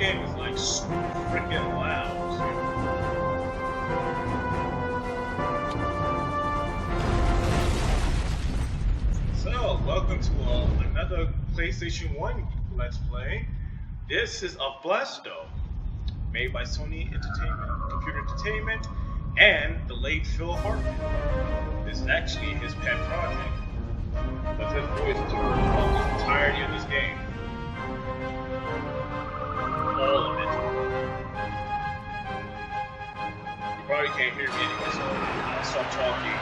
game is like super freaking loud. So, welcome to another PlayStation 1 Let's Play. This is of Blasto, made by Sony Computer Entertainment and the late Phil Hartman. This is actually his pet project, but his voice took almost the entirety of this game. All of it. You probably can't hear me anyway, so I'll stop talking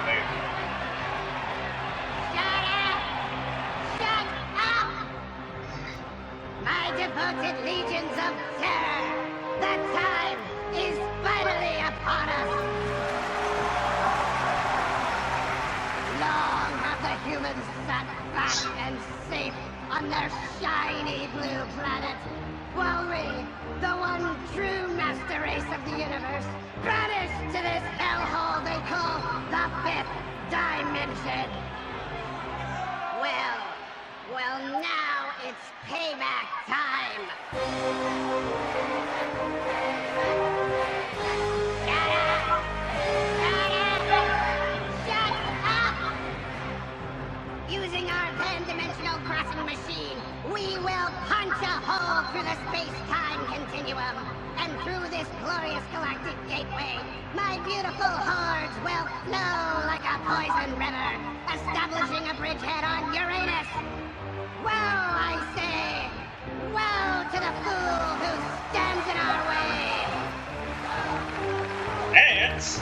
later. My devoted legions of terror, the time is finally upon us. Long have the humans sat back and safe on their shiny blue planet, while we, the one true master race of the universe, banished to this hellhole they call the fifth dimension. Well, now it's payback time. Shut up! Using our 10-dimensional crossing machine, we will punch a hole through the space-time continuum. And through this glorious galactic gateway, my beautiful hordes will flow like a poison river, establishing a bridgehead on Uranus. Well, I say, well to the fool who stands in our way. Ants?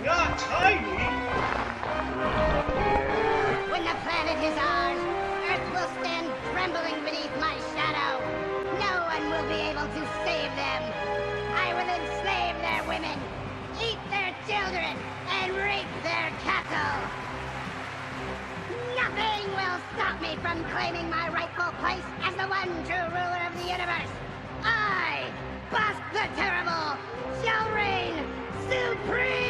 Not tiny. When the planet is ours, Earth will stand trembling beneath my shadow. No one will be able to save them. I will enslave their women, eat their children, and rape their cattle. Nothing will stop me from claiming my rightful place as the one true ruler of the universe. I, Bosc the Terrible, shall reign supreme!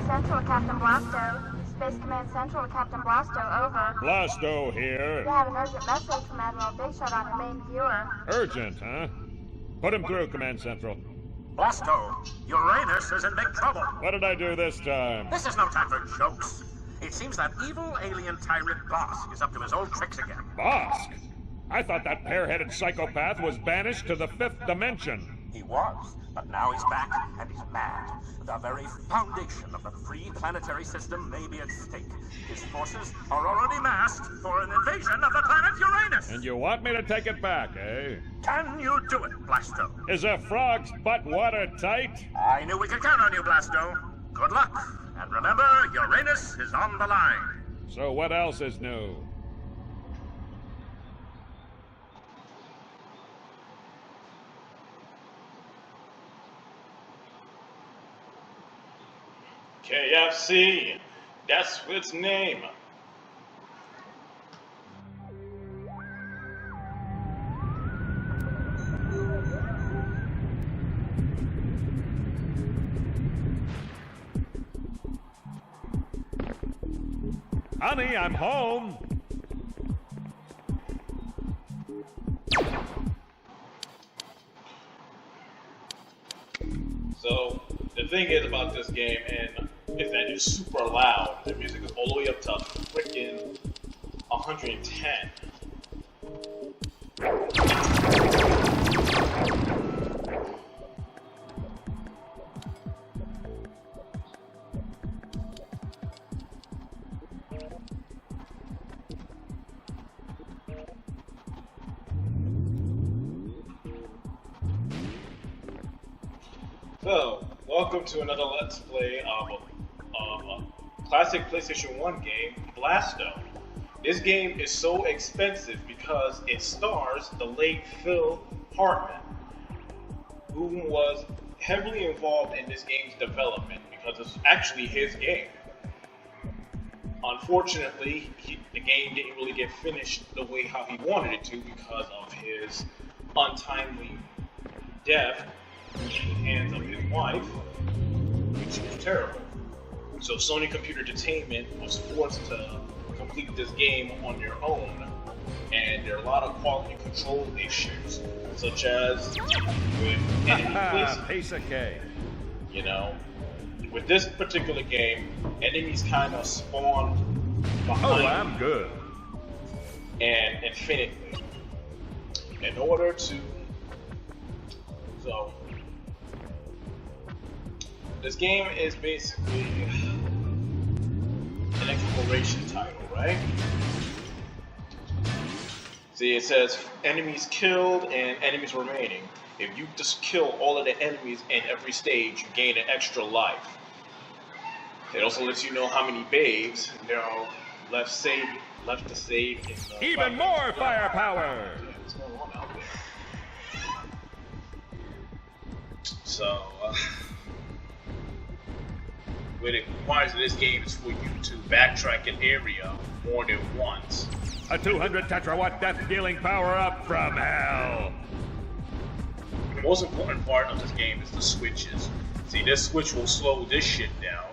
Central, Captain Blasto. Space Command Central, Captain Blasto, over. Blasto here. You have an urgent message from Admiral Big Shot on your main viewer. Urgent, huh? Put him through, Command Central. Blasto, Uranus is in big trouble. What did I do this time? This is no time for jokes. It seems that evil alien tyrant Bosc is up to his old tricks again. Bosc? I thought that pear-headed psychopath was banished to the fifth dimension. He was, but now he's back, and he's mad. The very foundation of the free planetary system may be at stake. His forces are already massed for an invasion of the planet Uranus! And you want me to take it back, eh? Can you do it, Blasto? Is a frog's butt watertight? I knew we could count on you, Blasto. Good luck. And remember, Uranus is on the line. So what else is new? KFC, that's its name. Honey, I'm home. So, the thing is about this game, and is that it's super loud. The music is all the way up to freaking 110. So, welcome to another Let's Play of a classic PlayStation 1 game, Blasto. This game is so expensive because it stars the late Phil Hartman, who was heavily involved in this game's development because it's actually his game. Unfortunately, the game didn't really get finished the way how he wanted it to because of his untimely death in the hands of his wife, which was terrible. So Sony Computer Entertainment was forced to complete this game on their own, and there are a lot of quality control issues, such as with enemy placement. Piece of cake. You know, with this particular game, enemies kind of spawned behind Oh, I'm good. and infinitely. In order to, so this game is basically an exploration title, right? See, it says enemies killed and enemies remaining. If you just kill all of the enemies in every stage, you gain an extra life. It also lets you know how many babes there are left to save in the Even more firepower! Yeah, what's going on out there? So, what it requires in this game is for you to backtrack an area more than once. A 200 tetrawatt death-dealing power-up from hell! The most important part of this game is the switches. See, this switch will slow this shit down.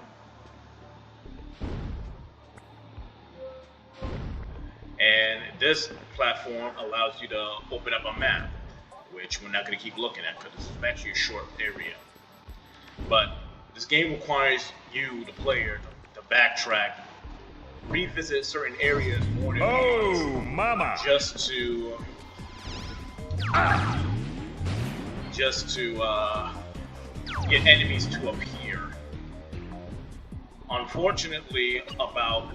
And this platform allows you to open up a map, which we're not going to keep looking at because this is actually a short area. But this game requires you, the player, to backtrack, revisit certain areas more than Oh, once, mama! just to get enemies to appear. Unfortunately, about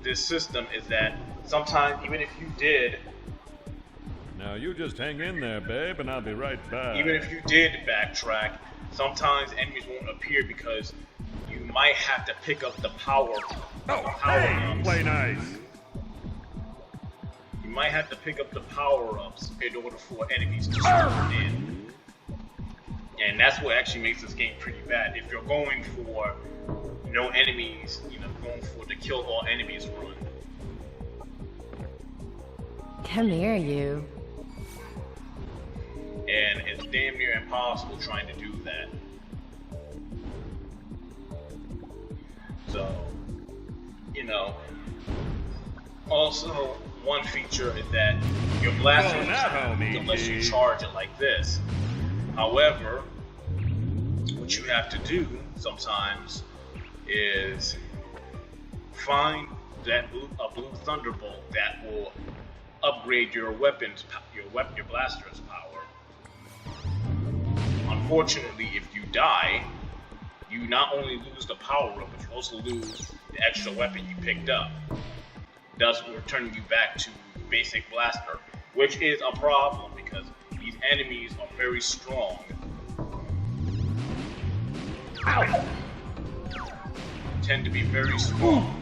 this system is that sometimes, even if you did, Now you just hang in there, babe, and I'll be right back. even if you did backtrack, sometimes enemies won't appear because you might have to pick up the power. Oh, hey! Play nice! You might have to pick up the power-ups in order for enemies to spawn in. And that's what actually makes this game pretty bad. If you're going for no enemies, going for the kill all enemies run. Come here, you. And it's damn near impossible trying to do that. So, also one feature is that your blaster Oh, now, homie, unless you G. charge it like this. However, what you have to do sometimes is find a blue thunderbolt that will upgrade your weapons, your blaster's power. Unfortunately, if you die, you not only lose the power up, but you also lose the extra weapon you picked up, thus returning you back to basic blaster, which is a problem because these enemies are very strong. Ow! Tend to be very strong,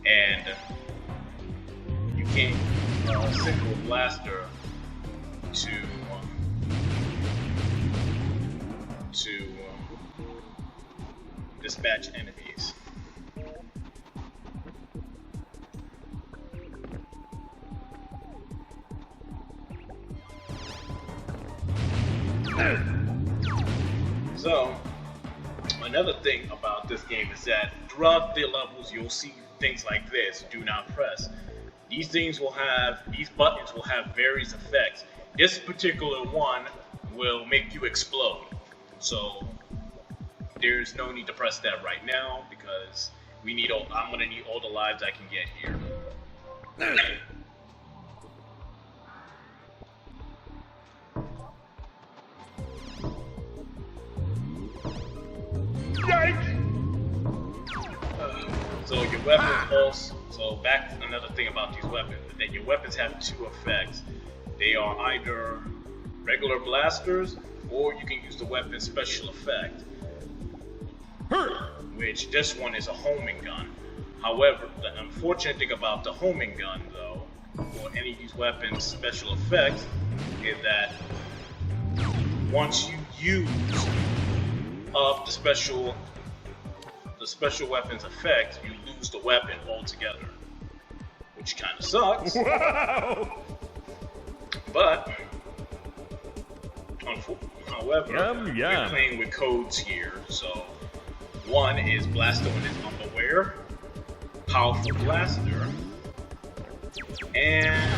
and you can't use a single blaster to dispatch enemies. So, another thing about this game is that throughout the levels you'll see things like this, do not press. These buttons will have various effects. This particular one will make you explode. So, there's no need to press that right now because I'm gonna need all the lives I can get here. So your weapons also. So back another thing about these weapons is that your weapons have two effects. They are either regular blasters, or you can use the weapon special effect. Which this one is a homing gun. However, the unfortunate thing about the homing gun, though, or any of these weapons' special effects, is that once you use up the special weapon's effect, you lose the weapon altogether, which kind of sucks. Wow! But however, Yum, we're yum. playing with codes here. So one is Blasto in his underwear, powerful blaster, and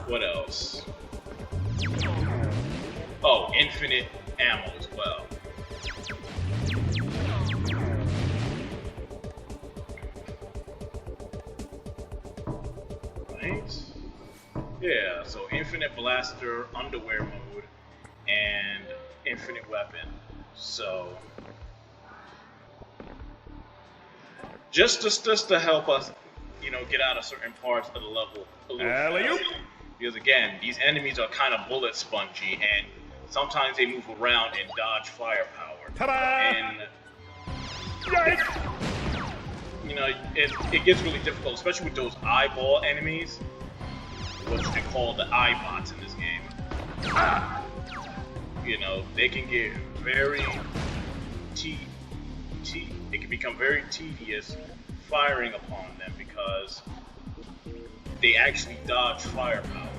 what else? Oh, infinite ammo as well. Right? Yeah, so infinite blaster, underwear mode, and infinite weapon. So just to help us, get out of certain parts of the level a little Alley-oop. faster. Because again, these enemies are kind of bullet spongy, and sometimes they move around and dodge firepower. Ta-da! And Yikes! it gets really difficult, especially with those eyeball enemies, which they call the eyebots in this game. They can get very it can become very tedious firing upon them because they actually dodge firepower.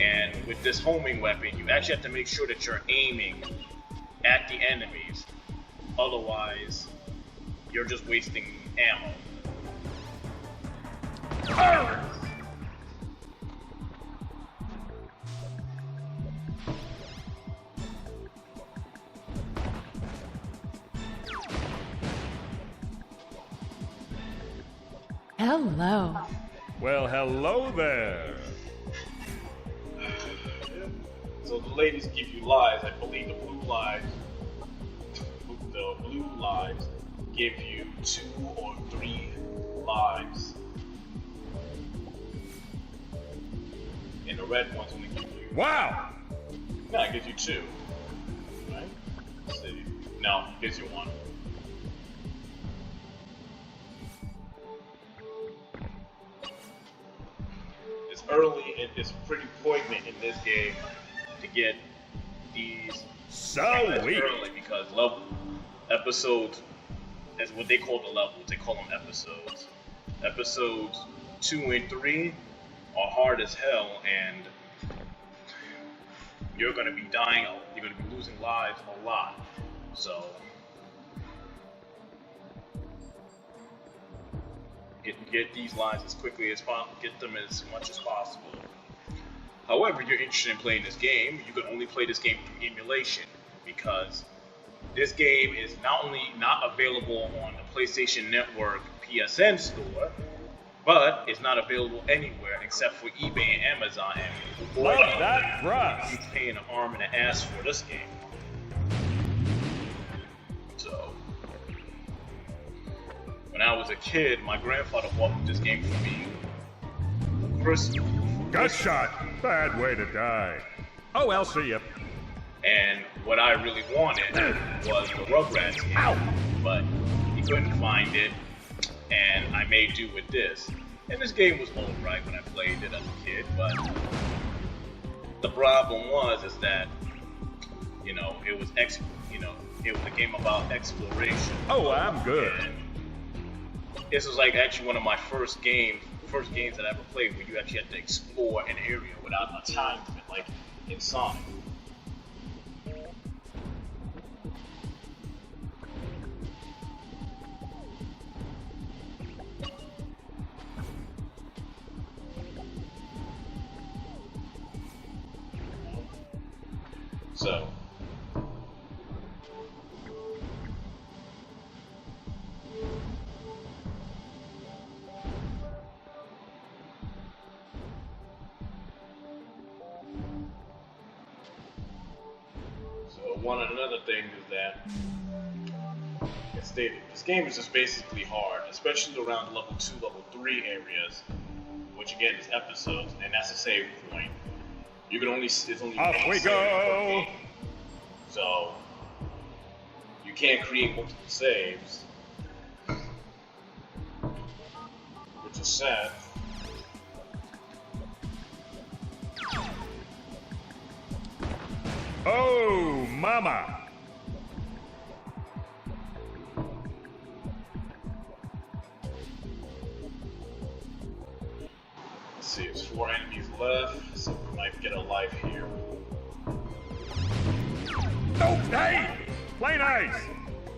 And with this homing weapon, you actually have to make sure that you're aiming at the enemies. Otherwise, you're just wasting ammo. Hello. Well, hello there. So the ladies give you lives. I believe the blue lives give you 2 or 3 lives, and the red ones only give you. Wow! No, it gives you 2. Right? Let's see. No, it gives you 1. It's early and it's pretty poignant in this game to get these Sweet. early because episodes, that's what they call the levels. They call them episodes. Episodes 2 and 3 are hard as hell, and you're gonna be dying. You're gonna be losing lives a lot. So get these lives as quickly as possible. Get them as much as possible. However, if you're interested in playing this game, you can only play this game through emulation because this game is not only not available on the PlayStation Network PSN store, but it's not available anywhere except for eBay and Amazon. And boy, Love that thrust. you paying an arm and an ass for this game. So, when I was a kid, my grandfather bought this game for me for Christmas. Gut shot. Bad way to die. Oh, I'll see you. And what I really wanted was the Rugrats game. Ow. But he couldn't find it, and I made do with this. And this game was alright when I played it as a kid, but the problem is that it was it was a game about exploration. Oh, I'm good. And this was like actually one of my first games that I ever played where you actually had to explore an area without a time limit, like in Sonic. So another thing is that it's stated this game is just basically hard, especially around level 2, level 3 areas, which again is episodes, and that's a save point. You can only Off we go. So you can't create multiple saves, which is sad. Oh, mama! Let's see, there's 4 enemies left, so we might get a life here. Oh, hey! Play nice!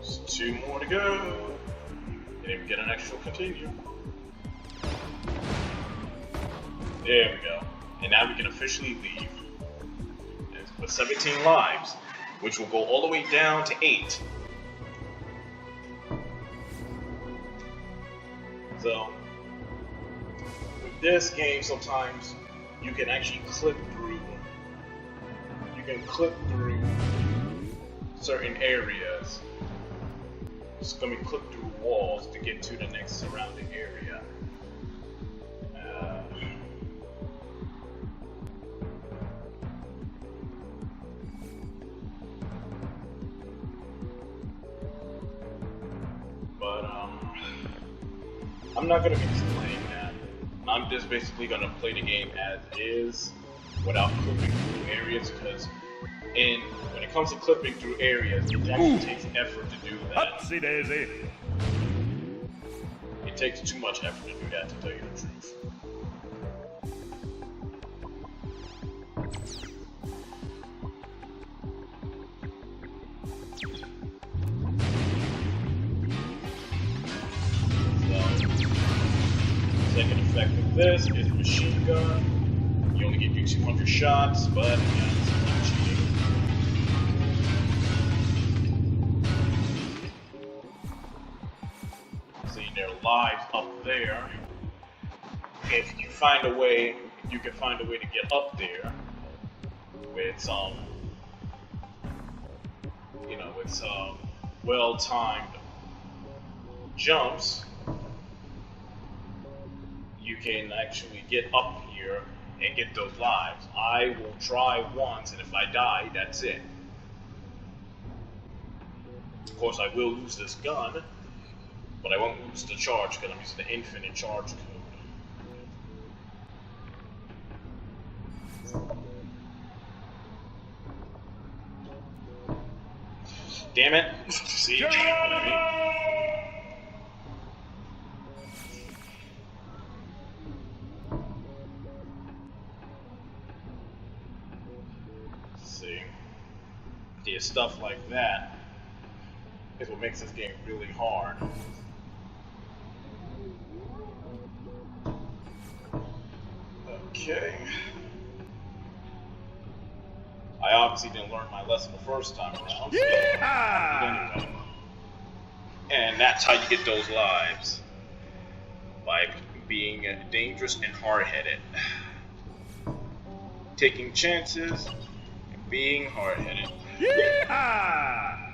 Just 2 more to go. Didn't even get an extra continue. There we go. And now we can officially leave. With 17 lives, which will go all the way down to 8. So, with this game, sometimes you can actually clip through. You can clip through certain areas. It's gonna be clipped through walls to get to the next surrounding area. I'm not going to be displaying that. I'm just basically going to play the game as is without clipping through areas, because when it comes to clipping through areas, it actually takes effort to do that. Upsy daisy! It takes too much effort to do that, to tell you the truth. Second effect of this is machine gun. You only give you 200 shots, but yeah, it's not cheating. See, there are lives up there. If you find a way, you can find a way to get up there with some, with some well-timed jumps. You can actually get up here and get those lives. I will try once, and if I die, that's it. Of course, I will lose this gun, but I won't lose the charge because I'm using the infinite charge code. Damn it! See, you can't me. Yeah, stuff like that is what makes this game really hard. Okay. I obviously didn't learn my lesson the first time around. Yeah! Anyway. And that's how you get those lives. By being dangerous and hard-headed. Taking chances and being hard-headed. Yeah!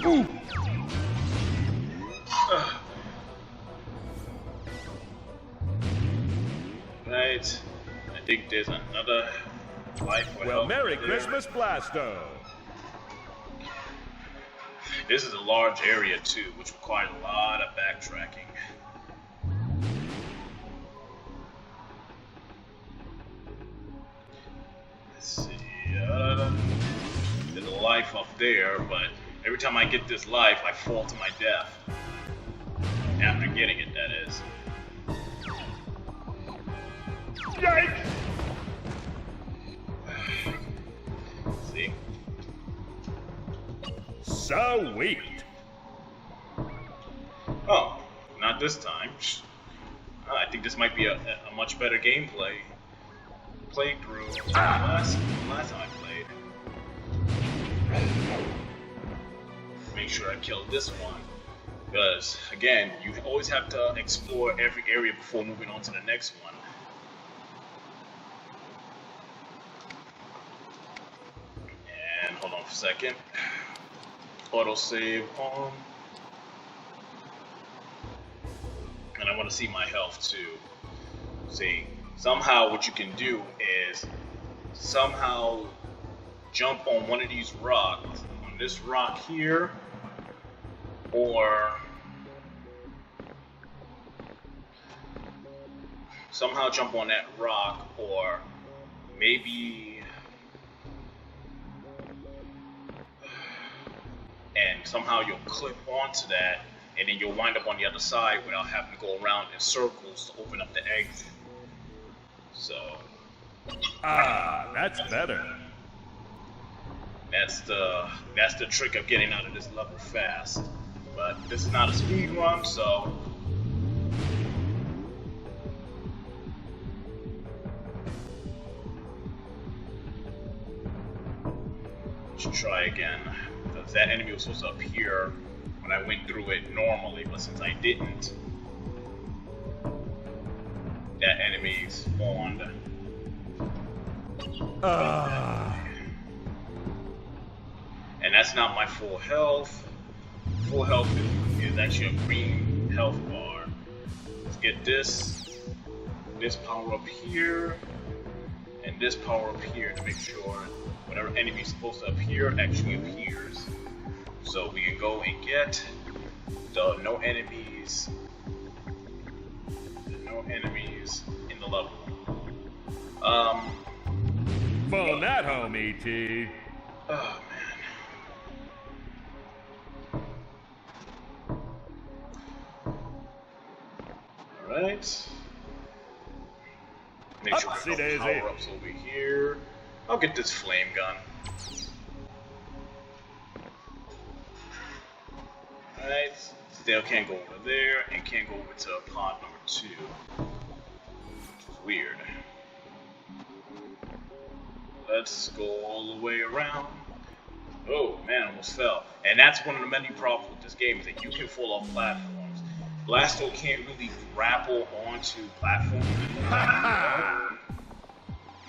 Ooh. Right. I think there's another life. Well, Merry Christmas, Blasto. This is a large area too, which requires a lot of backtracking. Let's see. There's a life up there, but every time I get this life, I fall to my death. After getting it, that is. Yikes! See? Sweet. Oh, not this time. I think this might be a much better gameplay playthrough than the last time I played. Make sure I kill this one, because again, you always have to explore every area before moving on to the next one. And hold on for a second. Autosave on. And I want to see my health too. See, somehow what you can do is somehow jump on one of these rocks, on this rock here, or somehow jump on that rock, or maybe, and somehow you'll clip onto that, and then you'll wind up on the other side without having to go around in circles to open up the exit. So. Ah, that's better. That's the trick of getting out of this level fast. But this is not a speed run, so. Let's try again. Because that enemy was supposed to appear when I went through it normally, but since I didn't, that enemy spawned. And that's not my full health. Full health is actually a green health bar. Let's get this power up here, and this power up here to make sure whatever enemy is supposed to appear actually appears. So we can go and get the no enemies in the level. Phone that home, E.T. Oh man. Alright. Make sure we have power-ups over here. I'll get this flame gun. Alright. Still can't go over there, and can't go over to pod number 2. Which is weird. Let's go all the way around. Oh man, almost fell. And that's one of the many problems with this game, is that you can fall off platforms. Blasto can't really grapple onto platforms.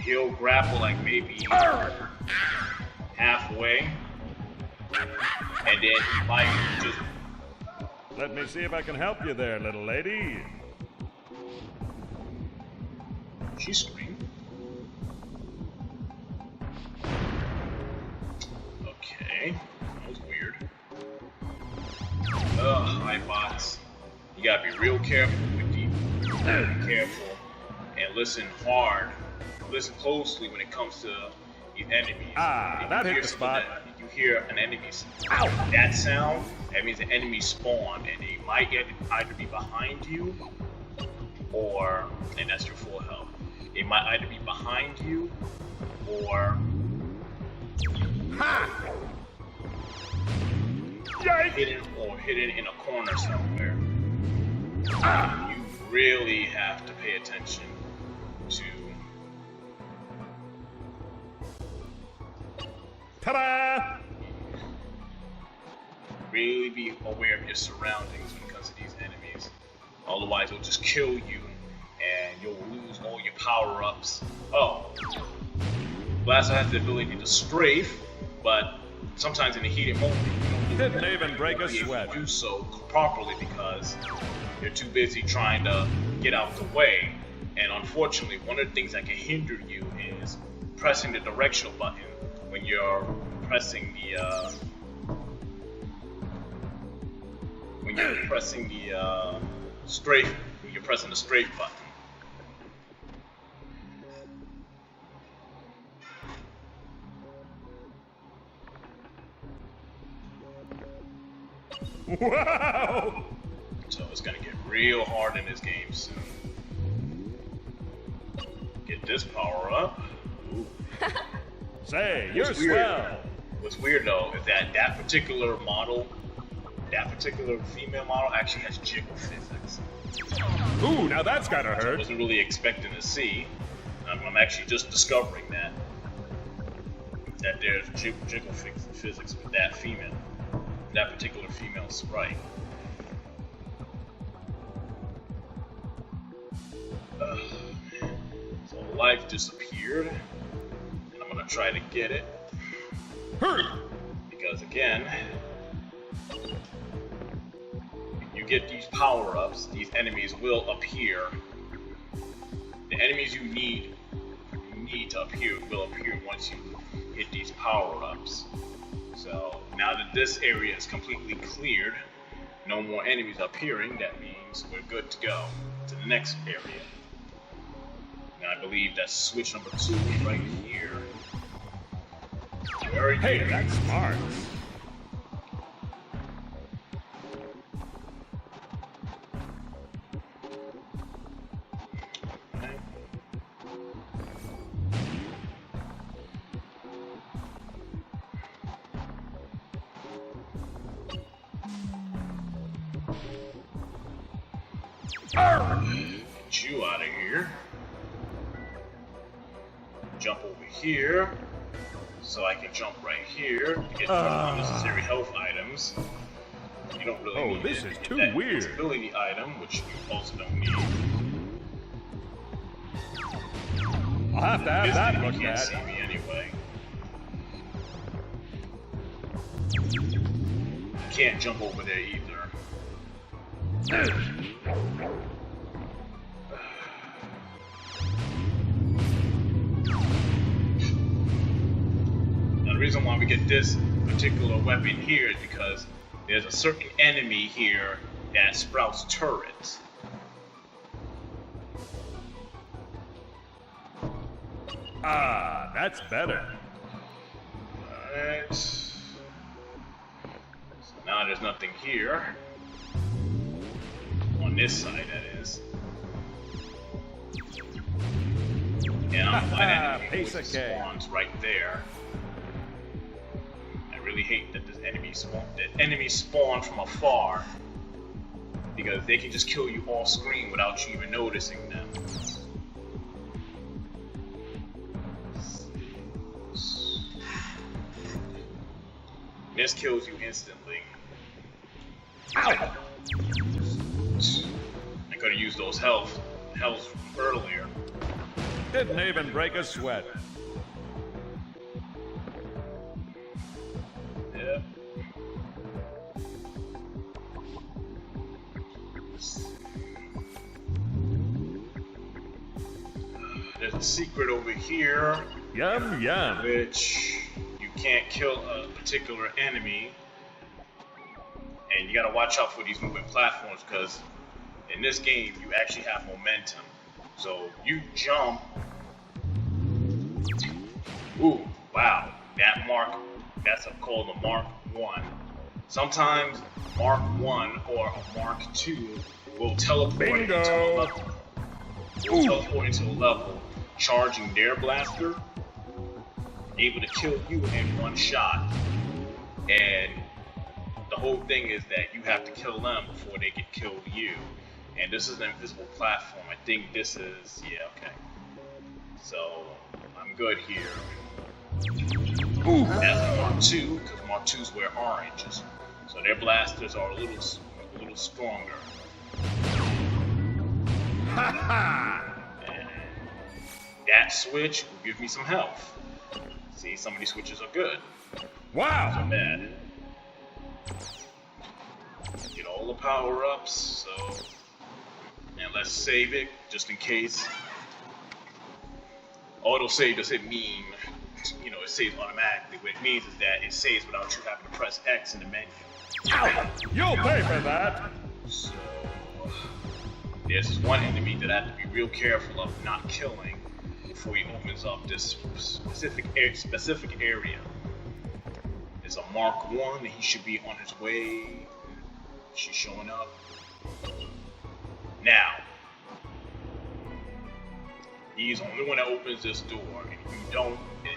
He'll grapple like maybe halfway, and then he might just... Let me see if I can help you there, little lady. She screamed. Okay, that was weird. Hi bots. You gotta be real careful with these. Be careful and listen hard. Listen closely when it comes to these enemies. Ah, that hit the spot. You hear an enemy. Ow! That sound, that means the enemy spawned, and they might either be behind you, or, and that's your full health. They might either be behind you, or hidden in a corner somewhere. You really have to pay attention to. Ta-da! Really be aware of your surroundings when it comes to these enemies. Otherwise, it'll just kill you, and you'll lose all your power-ups. Oh, Blasto has the ability to strafe, but sometimes in a heated moment, you don't Didn't even break a sweat. do so properly because you're too busy trying to get out the way. And unfortunately, one of the things that can hinder you is pressing the directional button when you're pressing the strafe. When you're pressing the strafe button. Wow! So it's gonna get real hard in this game soon. Get this power up. Ooh. Say, you're swell. What's weird though is that that particular model, that particular female model, actually has jiggle physics. Ooh, now that's gotta I hurt. wasn't really expecting to see. I'm actually just discovering that there's jiggle physics with that female. That particular female sprite. So life disappeared, and I'm gonna try to get it. Because again, if you get these power-ups, these enemies will appear. The enemies you need to appear will appear once you hit these these power-ups. So now that this area is completely cleared, no more enemies appearing, that means we're good to go to the next area. And I believe that's switch number 2 right here. Hey, that's smart. Get you out of here. Jump over here, so I can jump right here to get unnecessary health items. You don't really need this it. is too that weird. Ability item, which you also don't need. I'll have to have that You looked can't at. see me anyway. You can't jump over there either. Now, the reason why we get this particular weapon here is because there's a certain enemy here that sprouts turrets. Ah, that's better. Alright. So now there's nothing here. On this side, that is. And I'm why that enemy spawns right there. I really hate that this enemy spawn from afar, because they can just kill you off screen without you even noticing them. This kills you instantly. Ow! I could have used those health earlier. Didn't even break a sweat. Yeah. There's a secret over here. Yum, yum. Which you can't kill a particular enemy. And you gotta watch out for these moving platforms, because in this game you actually have momentum. So you jump. Ooh, wow. That's called a Mark 1. Sometimes Mark 1 or a Mark 2 will teleport into a level. Teleport into a level, charging their blaster, able to kill you in one shot. And the whole thing is that you have to kill them before they can kill you. And this is an invisible platform. I think this is, yeah, okay. So, I'm good here. That's a Mark 2, because Mark 2s wear oranges. So their blasters are a little stronger. And that switch will give me some health. See, some of these switches are good. Wow! Some are bad. Get all the power-ups, so... And let's save it, just in case. Autosave doesn't mean, it saves automatically. What it means is that it saves without you having to press X in the menu. Ow! You'll pay for that! So, there's this one enemy that I have to be real careful of not killing before he opens up this specific area. There's a Mark 1, and he should be on his way. She's showing up. Now, he's the only one that opens this door, and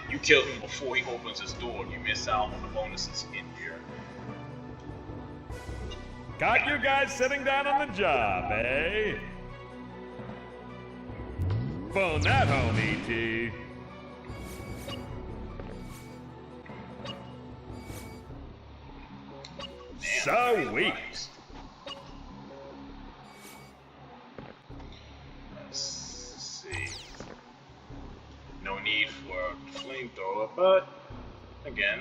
you kill him before he opens this door, you miss out on the bonuses in here. Got you guys sitting down on the job, eh? Phone that home, E.T. Sweet. Let's see. No need for a flamethrower, but again,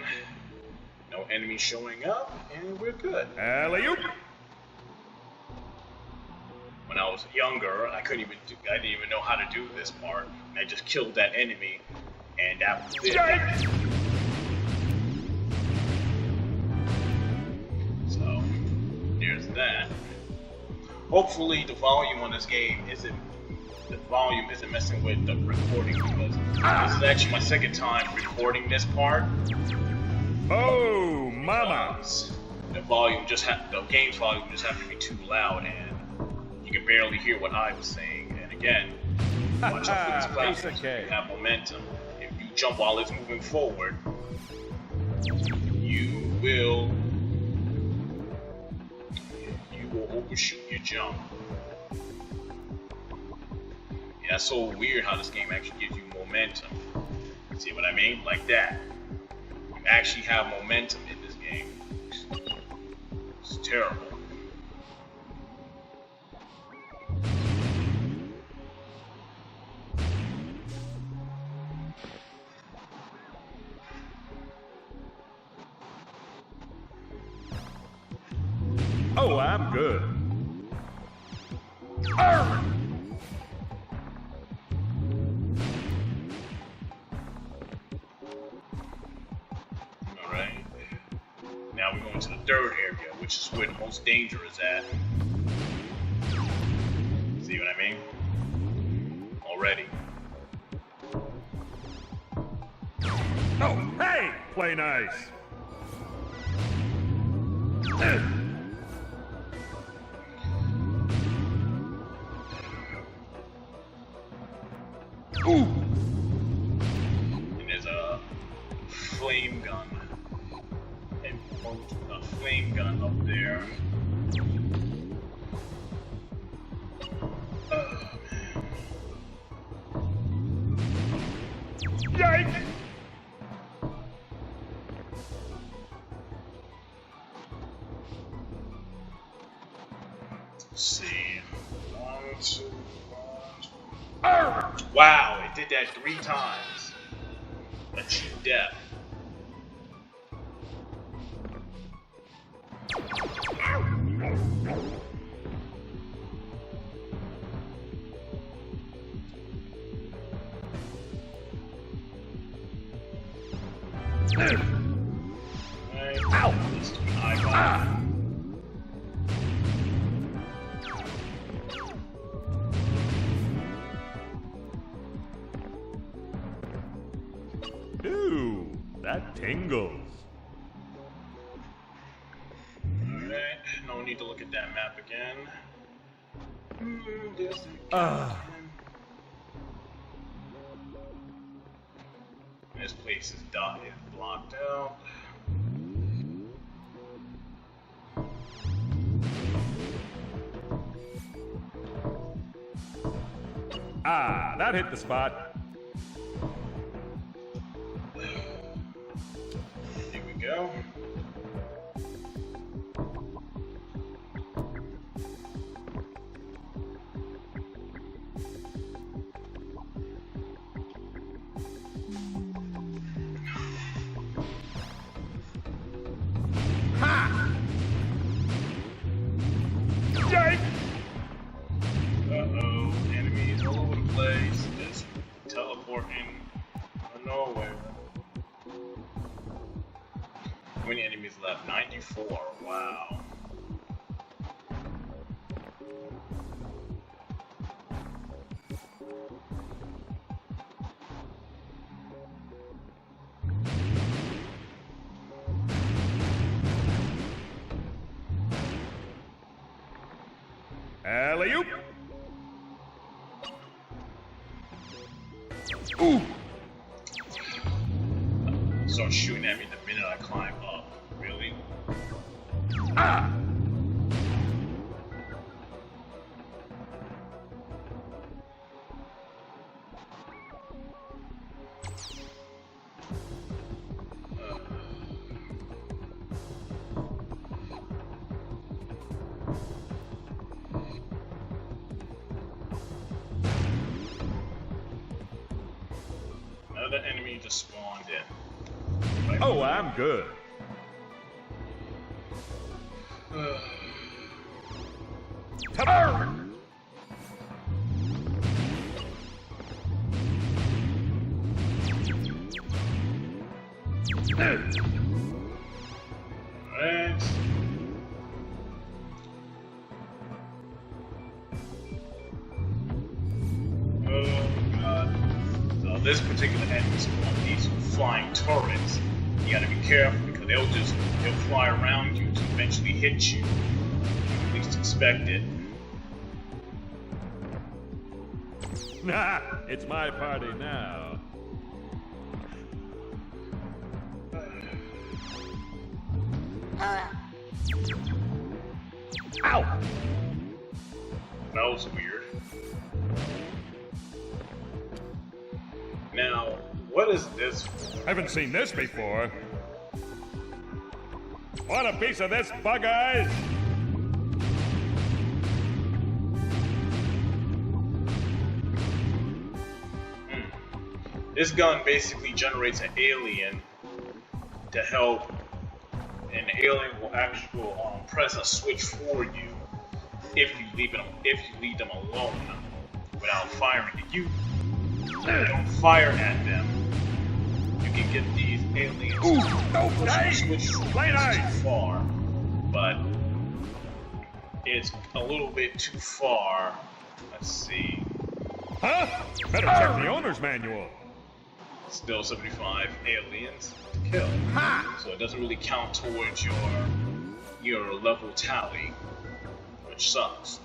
no enemies showing up, and we're good. Alley-oop. When I was younger, I didn't even know how to do this part, and I just killed that enemy, and that was it. Hopefully the volume on this game isn't messing with the recording, because this is actually my second time recording this part. Oh, mama! The game's volume just happened to be too loud, and you can barely hear what I was saying. And again, watch out for these platforms. You have momentum. If you jump while it's moving forward, you will overshoot your jump. Yeah, that's so weird how this game actually gives you momentum. See what I mean? Like that. You actually have momentum in this game. It's terrible. Oh, I'm good. Arr! Alright. Now we're going to the third area, which is where the most danger is at. See what I mean? Already. Oh, hey! Play nice. Ooh! And there's a flame gun. And a flame gun up there. Yikes! Let's see. 1, 2, 1, 2. Arr! Wow, it did that 3 times. Achieve death. Ow! Let's do an eyeball. Ooh, that tingles. Alright, no need to look at that map again. There's the This place is blocked out. Ah, that hit the spot. Here we go. Ha! Yikes! Uh-oh, enemies all over the place. Just teleporting out of nowhere. How many enemies left? 94. Wow. Alley-oop! Ooh! Start shooting at me the minute I climb up. Really? Ah! Another enemy just spawned in. Right. Oh, I'm good. Arr! Alright. this particular enemy spawn, these flying turrets, you gotta be careful because they'll fly around you to eventually hit you. At least expect it. Nah, it's my party now. Ow! That was weird. Now, what is this for? Haven't seen this before. Want a piece of this, bug eyes? This gun basically generates an alien to help. An alien will actually press a switch for you if you leave them alone without firing at you. Don't fire at them. You can get these aliens to switch too far, but it's a little bit too far. Let's see. Huh? Better check the owner's manual. Still 75 aliens to kill. So it doesn't really count towards your level tally, which sucks.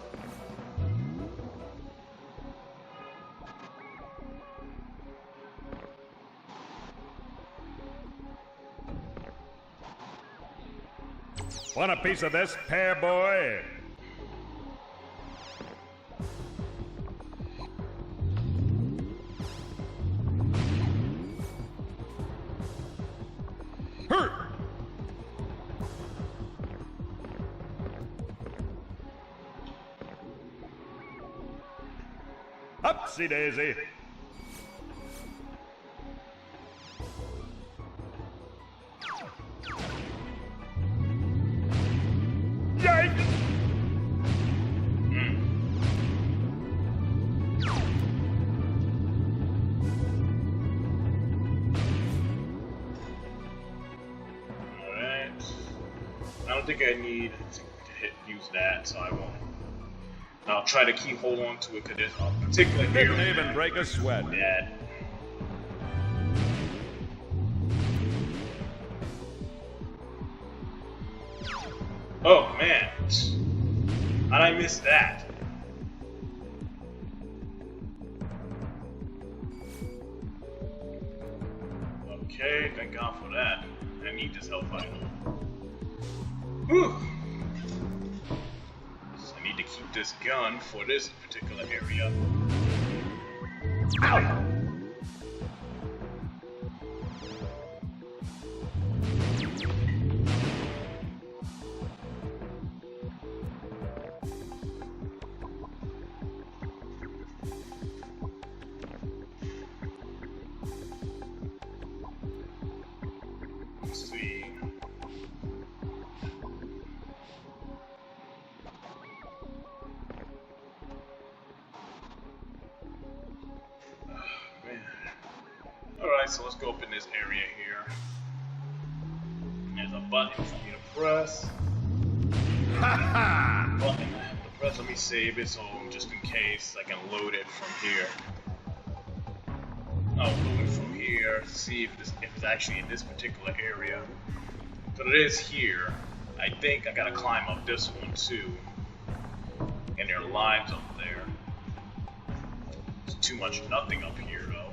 Want a piece of this, pair boy? Hurt! Upsy daisy. Yikes! Alright. I don't think I need to use that, so I won't. I'll try to keep hold on to it because there's a particular Didn't area even break a sweat. that oh man, how'd I miss that? Okay, thank God for that. I need this help item. Whew. So I need to keep this gun for this particular area. Ow! Let's see. Man. Alright, so let's go up in this area here. There's a button for me to press. Button to press, let me save it so just in case I can load it from here. I'll load it from here to see if it's actually in this particular area. But it is here. I think I gotta climb up this one too. And there are lives up there. There's too much nothing up here though.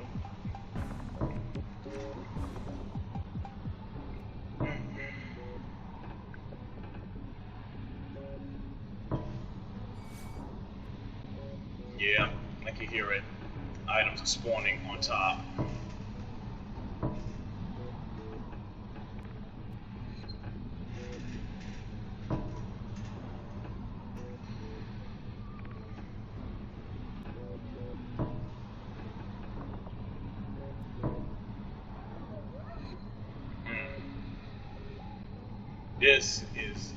Yeah, I can hear it. Items are spawning on top. This is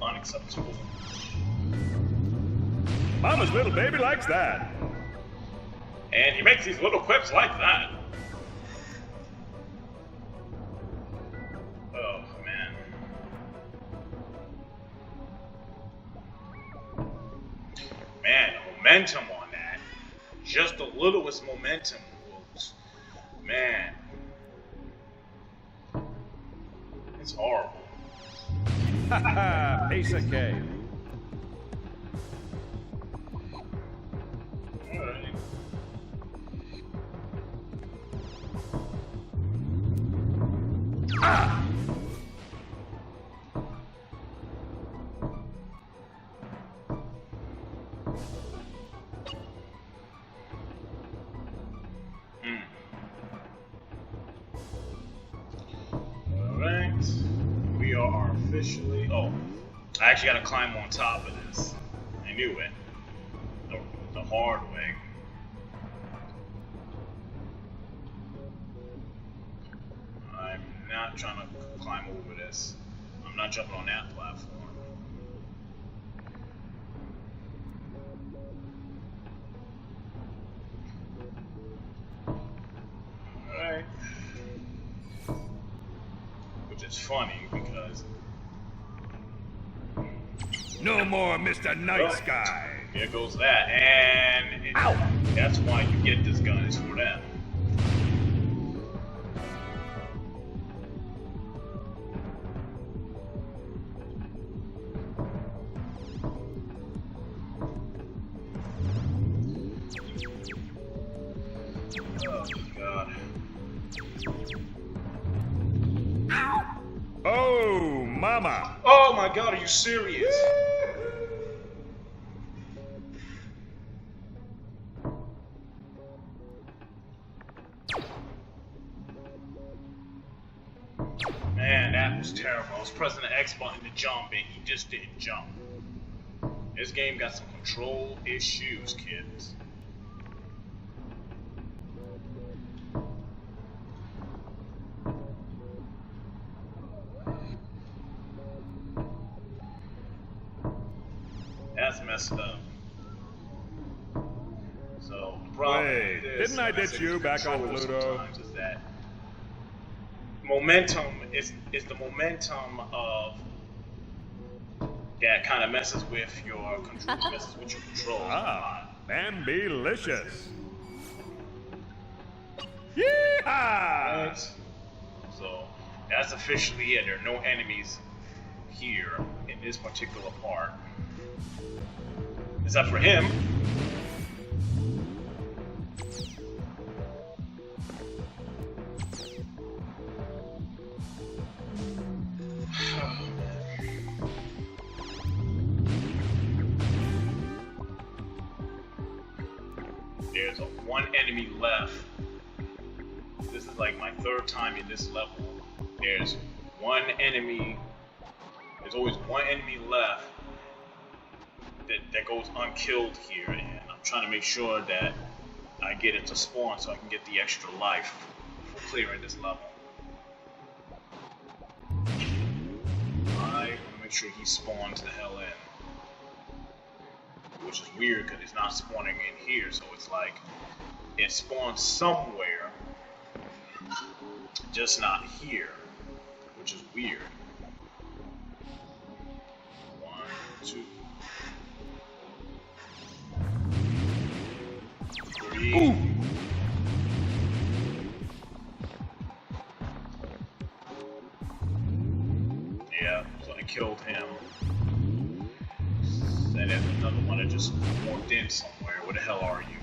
unacceptable. Mama's little baby likes that. And he makes these little quips like that. Oh, man. Man, the momentum on that. Just the littlest momentum Man. It's horrible. Haha, piece of cake. Alright. Ah! Alright. We are officially. Oh, I actually gotta climb on top of this. I knew it. The hard way. I'm not trying to climb over this. I'm not jumping on that platform. Alright. Which is funny because. No more Mr. Nice Guy. There goes that, and that's why you get this gun, is for that. Oh, God. Oh, mama. Oh my God, are you serious? Man, that was terrible. I was pressing the X button to jump and he just didn't jump. This game got some control issues, kids. That's messed up. So, the problem Wait, with this, didn't I ditch you back on control Pluto? sometimes is that momentum is the momentum of that kind of messes with your control, messes with your control. Ah, Bambilicious. Yeehaw! Right? So that's officially it. There are no enemies here in this particular part, except for him. There's one enemy left. This is like my third time in this level. There's one enemy. There's always one enemy left that goes unkilled here, and I'm trying to make sure that I get it to spawn so I can get the extra life for clearing this level. I want to make sure he spawns the hell in. Which is weird because it's not spawning in here, so it's like it spawns somewhere, just not here, which is weird. 1, 2, 3. Ooh. Yeah, so I killed him. And there's another one that just walked in somewhere. Where the hell are you?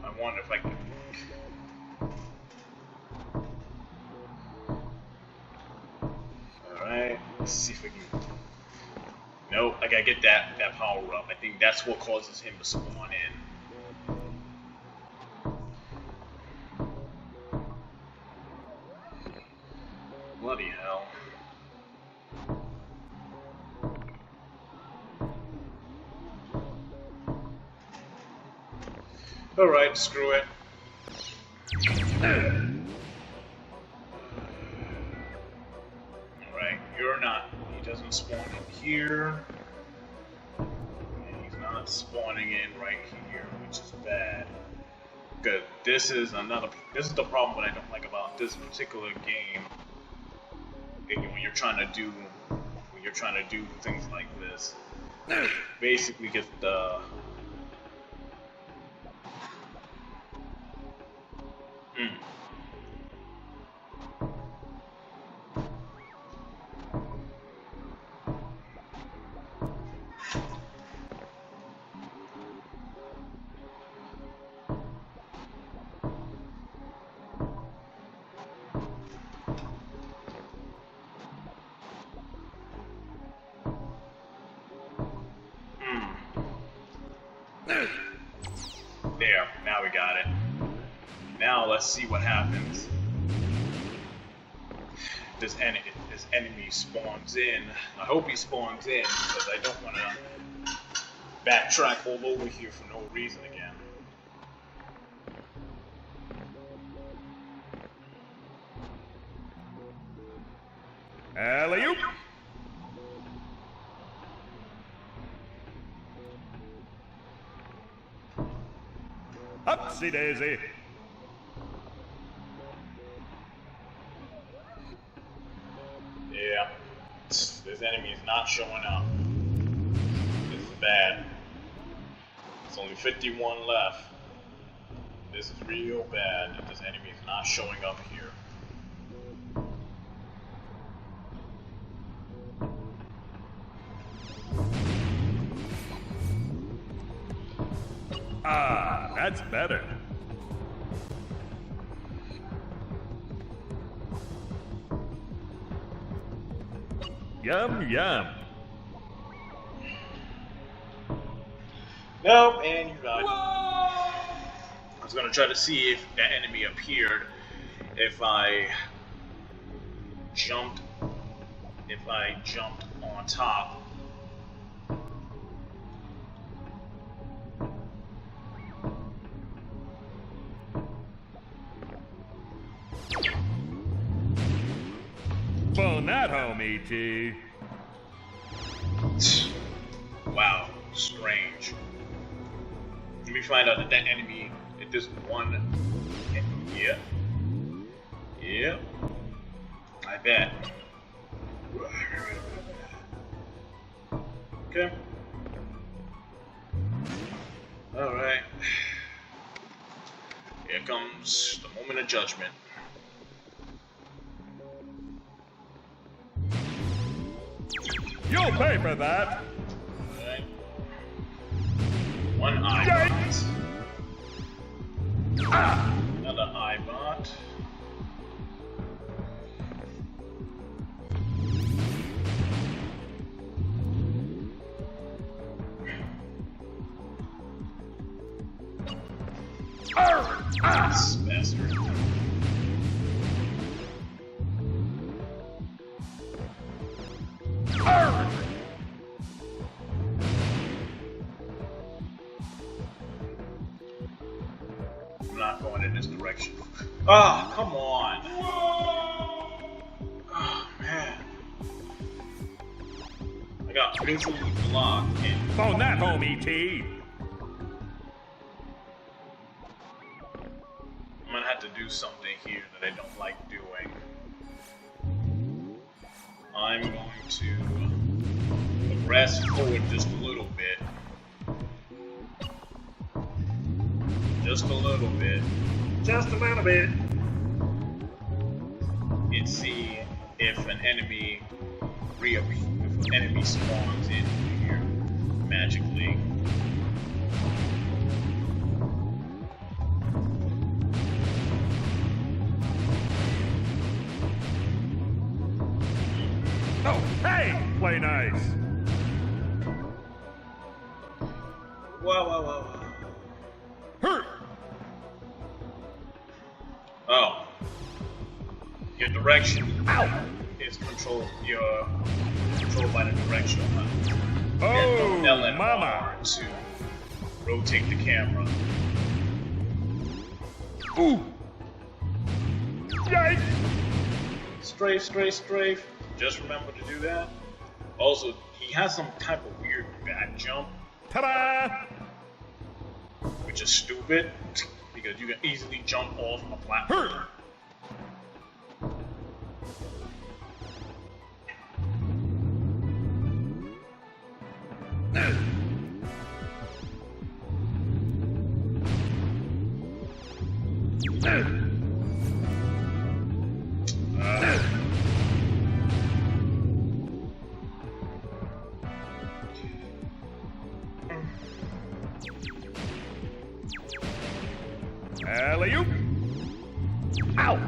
I wonder if I can. Alright, let's see if we can. Nope, I gotta get that power up. I think that's what causes him to spawn in. Bloody hell. Alright, screw it. Alright, you're not. He doesn't spawn in here. And he's not spawning in right here, which is bad. Good. This is the problem what I don't like about this particular game. When you're trying to do things like this, basically get the There, now we got it. Now let's see what happens. This enemy spawns in. I hope he spawns in because I don't want to backtrack all over here for no reason again. Alley-oop! Upsy daisy! Yeah, this enemy is not showing up. This is bad. There's only 51 left. This is real bad that this enemy is not showing up here. Ah, that's better. Yum, yum. Nope, and you got it. I was gonna try to see if that enemy appeared if I jumped on top. Phone that home, E.T. Wow, strange. Let me find out that enemy, if this one, yeah, I bet. Okay. Alright. Here comes the moment of judgment. You'll pay for that! Okay. One eyebot. Another eyebot. This bastard. I'm not going in this direction. Ah, come on. Oh, man. I got visually blocked and Phone that home, E.T. I'm gonna have to do something here that I don't like doing. I'm going to progress forward just a little bit. Just a little bit. Just a little bit. And see if an enemy if an enemy spawns in here magically. Oh, hey! Play nice! Whoa. Hurt! Oh. Your direction is controlled by the direction button. Oh, L&R mama! to rotate the camera. Ooh! Yikes! Strafe. Just remember to do that. Also, he has some type of weird back jump, Ta-da! which is stupid because you can easily jump off a platform. Alley-oop! Ow!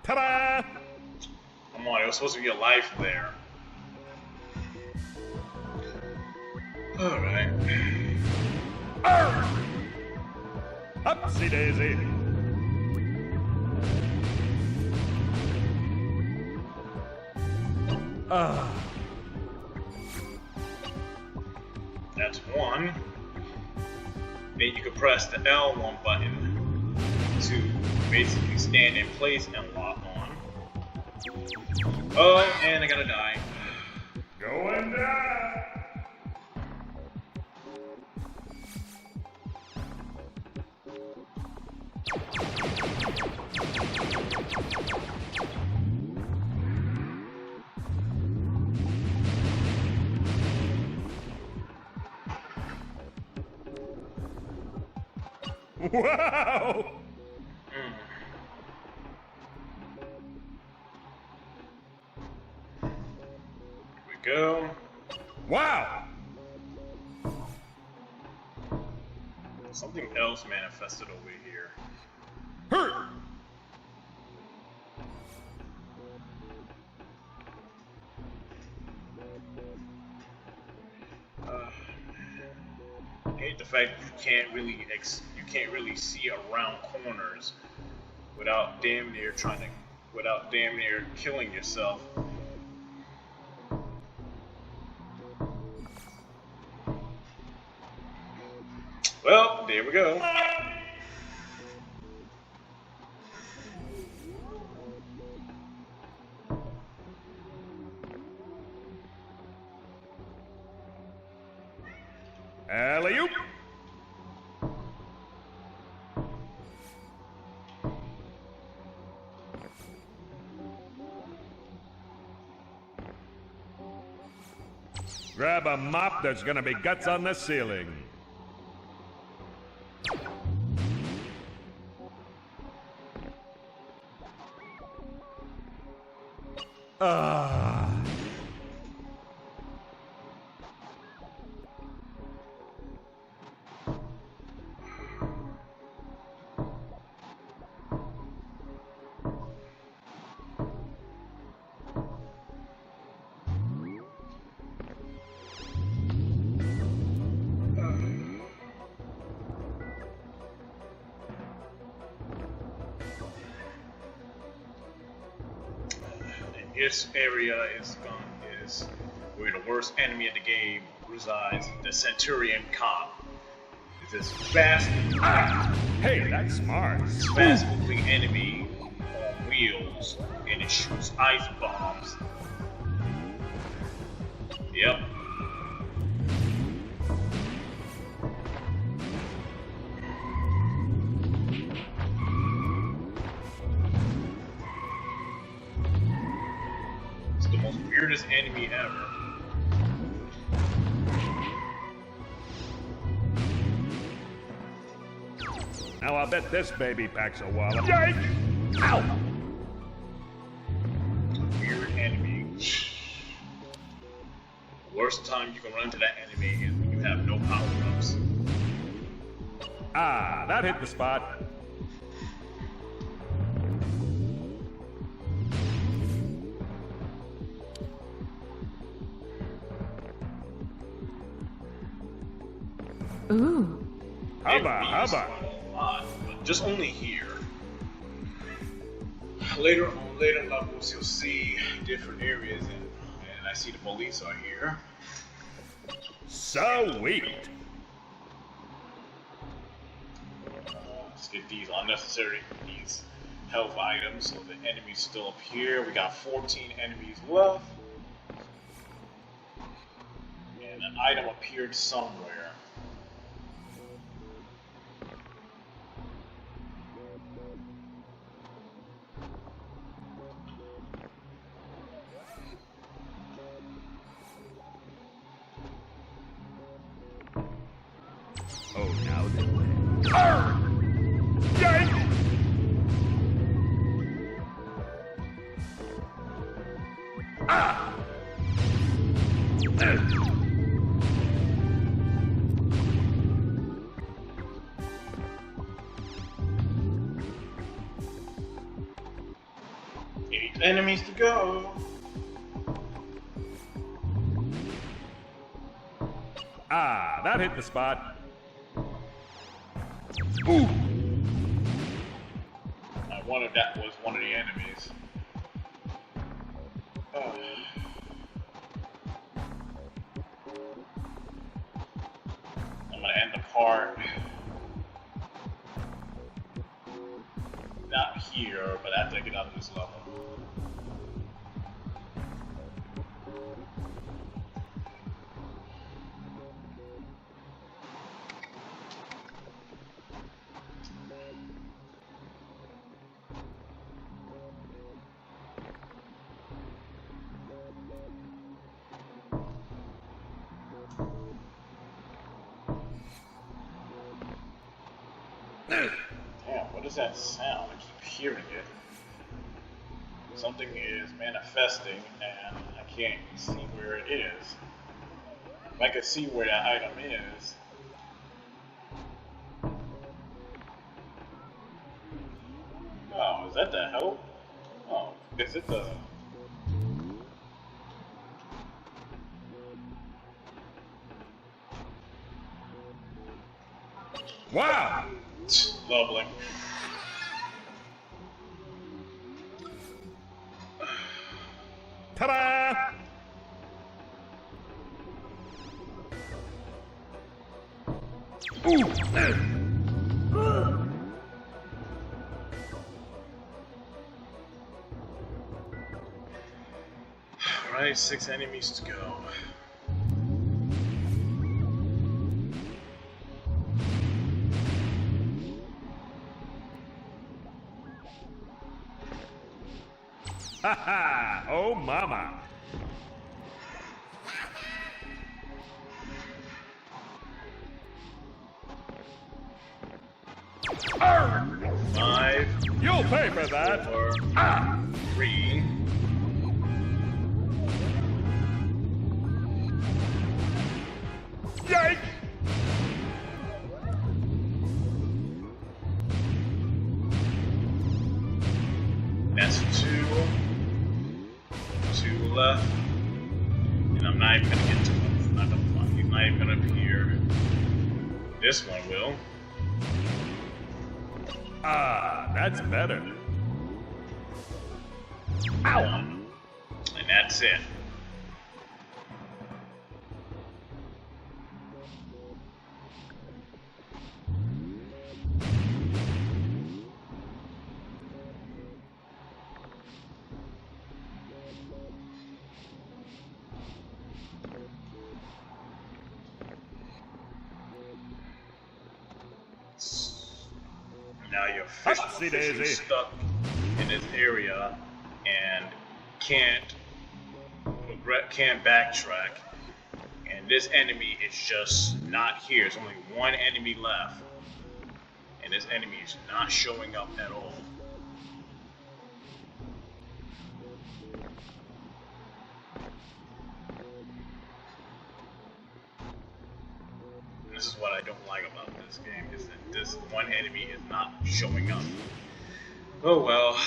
Ta-da! Come on, it was supposed to be a life there. Alright. Upsy daisy! That's one. Then you can press the L1 button to basically stand in place and lock on. Oh, and I gotta die. Going down! Wow! Here we go. Wow! Something else manifested over here. Hurt! I hate the fact that you can't really see around corners without damn near killing yourself. Well, there we go. Alley-oop! Grab a mop, there's gonna be guts on the ceiling. This area is where the worst enemy of the game resides. The Centurion Cop. It's this fast, Hey, that's smart. fast-moving enemy on wheels, and it shoots ice bombs. Yep. It's the most weirdest enemy ever. Now I'll bet this baby packs a wallop. Yikes! Ow! Weird enemy. The worst time you can run into that enemy is when you have no power-ups. Ah, that hit the spot. Ooh. Enemies Hubba. run a lot, but just only here. Later levels, you'll see different areas, and I see the police are here. Sweet. Let's get these health items, so the enemy's still up here. We got 14 enemies left. And an item appeared somewhere. Oh, now then. Arr! Yank! Ah! 8 enemies to go. Ah, that hit the spot. Ooh! I wonder if that was one of the enemies. I'm gonna end the part. Not here, but after I get out of this level. Damn, what is that sound? I keep hearing it. Something is manifesting and I can't see where it is. If I could see where that item is. Oh, is that the help? Oh, because it doesn't. Wow! Lovely. Ta-da! Ooh! Alright, 6 enemies to go. Ha ha! Oh, mama! Arr! 5, You'll pay for that! 4, Ah! 3. Yike! That's 2. 2 left. And I'm not even gonna get to him. It's not gonna fun. He's not even gonna appear. This one will. Ah, that's better. Ow! And that's it. Now you're Upsy officially daisy. stuck in this area and can't backtrack. And this enemy is just not here. There's only one enemy left. And this enemy is not showing up at all. And this is what I don't like about this game, is that this one enemy is not showing up. Oh well.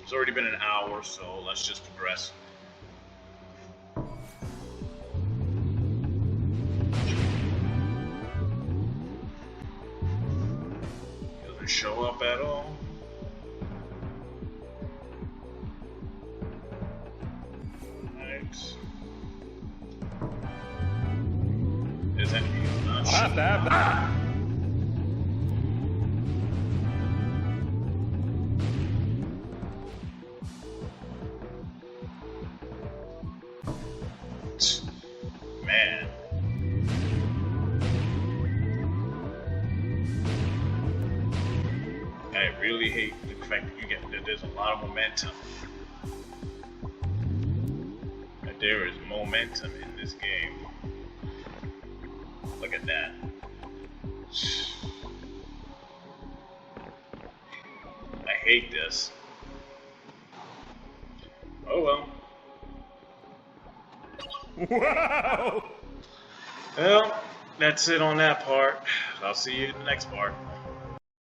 It's already been an hour, so let's just progress. Doesn't show up at all. Right. This enemy is not I'll have to have that. Man, I really hate the fact that there's a lot of momentum. That there is momentum in this game. Look at that. I hate this. Oh well. Wow! Well, that's it on that part. I'll see you in the next part.